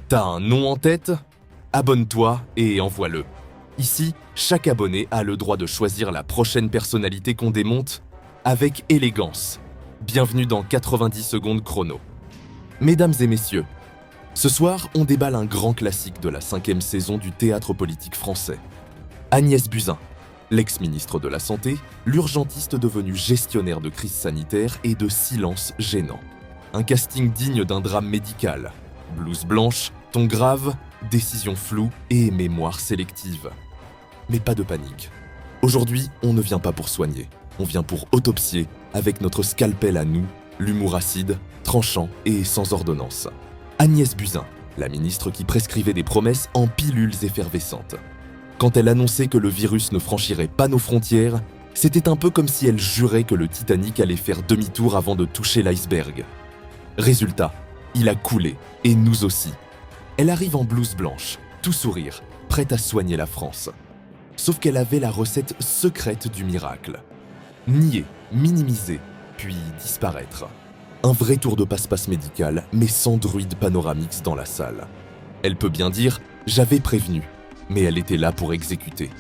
T'as un nom en tête? Abonne-toi et envoie-le. Ici, chaque abonné a le droit de choisir la prochaine personnalité qu'on démonte avec élégance. Bienvenue dans 90 secondes chrono. Mesdames et messieurs, ce soir, on déballe un grand classique de la 5e saison du théâtre politique français. Agnès Buzyn, l'ex-ministre de la Santé, l'urgentiste devenu gestionnaire de crise sanitaire et de silence gênant. Un casting digne d'un drame médical. Blouse blanche, ton grave, décision floue et mémoire sélective. Mais pas de panique. Aujourd'hui, on ne vient pas pour soigner, on vient pour autopsier avec notre scalpel à nous, l'humour acide, tranchant et sans ordonnance. Agnès Buzyn, la ministre qui prescrivait des promesses en pilules effervescentes. Quand elle annonçait que le virus ne franchirait pas nos frontières, c'était un peu comme si elle jurait que le Titanic allait faire demi-tour avant de toucher l'iceberg. Résultat, il a coulé, et nous aussi. Elle arrive en blouse blanche, tout sourire, prête à soigner la France. Sauf qu'elle avait la recette secrète du miracle. Nier, minimiser, puis disparaître. Un vrai tour de passe-passe médical, mais sans druide panoramix dans la salle. Elle peut bien dire « j'avais prévenu », mais elle était là pour exécuter.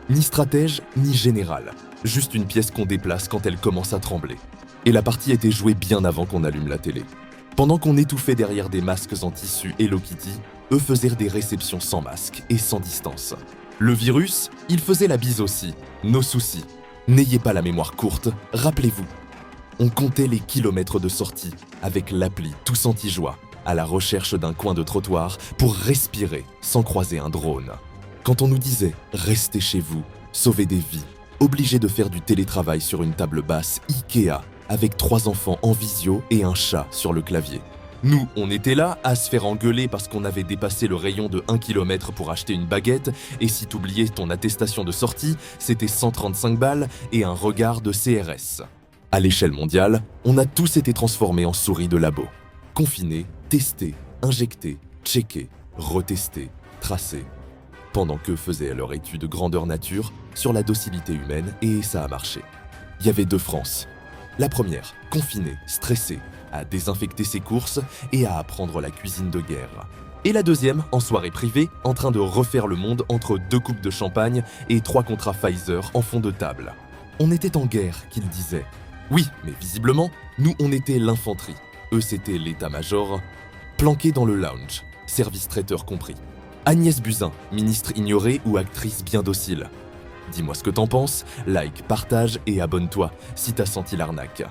Ni stratège, ni général, juste une pièce qu'on déplace quand elle commence à trembler. Et la partie était jouée bien avant qu'on allume la télé. Pendant qu'on étouffait derrière des masques en tissu Hello Kitty, eux faisaient des réceptions sans masque et sans distance. Le virus, il faisait la bise aussi, nos soucis. N'ayez pas la mémoire courte, rappelez-vous. On comptait les kilomètres de sortie, avec l'appli Tous Anti-Joie, à la recherche d'un coin de trottoir pour respirer sans croiser un drone. Quand on nous disait « restez chez vous, sauvez des vies », obligé de faire du télétravail sur une table basse Ikea, avec 3 enfants en visio et un chat sur le clavier. Nous, on était là à se faire engueuler parce qu'on avait dépassé le rayon de 1 km pour acheter une baguette, et si t'oubliais ton attestation de sortie, c'était 135 balles et un regard de CRS. À l'échelle mondiale, on a tous été transformés en souris de labo. Confinés, testés, injectés, checkés, retestés, tracés. Pendant qu'eux faisaient leur étude grandeur nature sur la docilité humaine, et ça a marché. Il y avait 2 France. La première, confinée, stressée, à désinfecter ses courses et à apprendre la cuisine de guerre. Et la deuxième, en soirée privée, en train de refaire le monde entre 2 coupes de champagne et 3 contrats Pfizer en fond de table. On était en guerre, qu'ils disaient. Oui, mais visiblement, nous on était l'infanterie. Eux c'était l'état-major, planqués dans le lounge, service traiteur compris. Agnès Buzyn, ministre ignorée ou actrice bien docile. Dis-moi ce que t'en penses, like, partage et abonne-toi si t'as senti l'arnaque.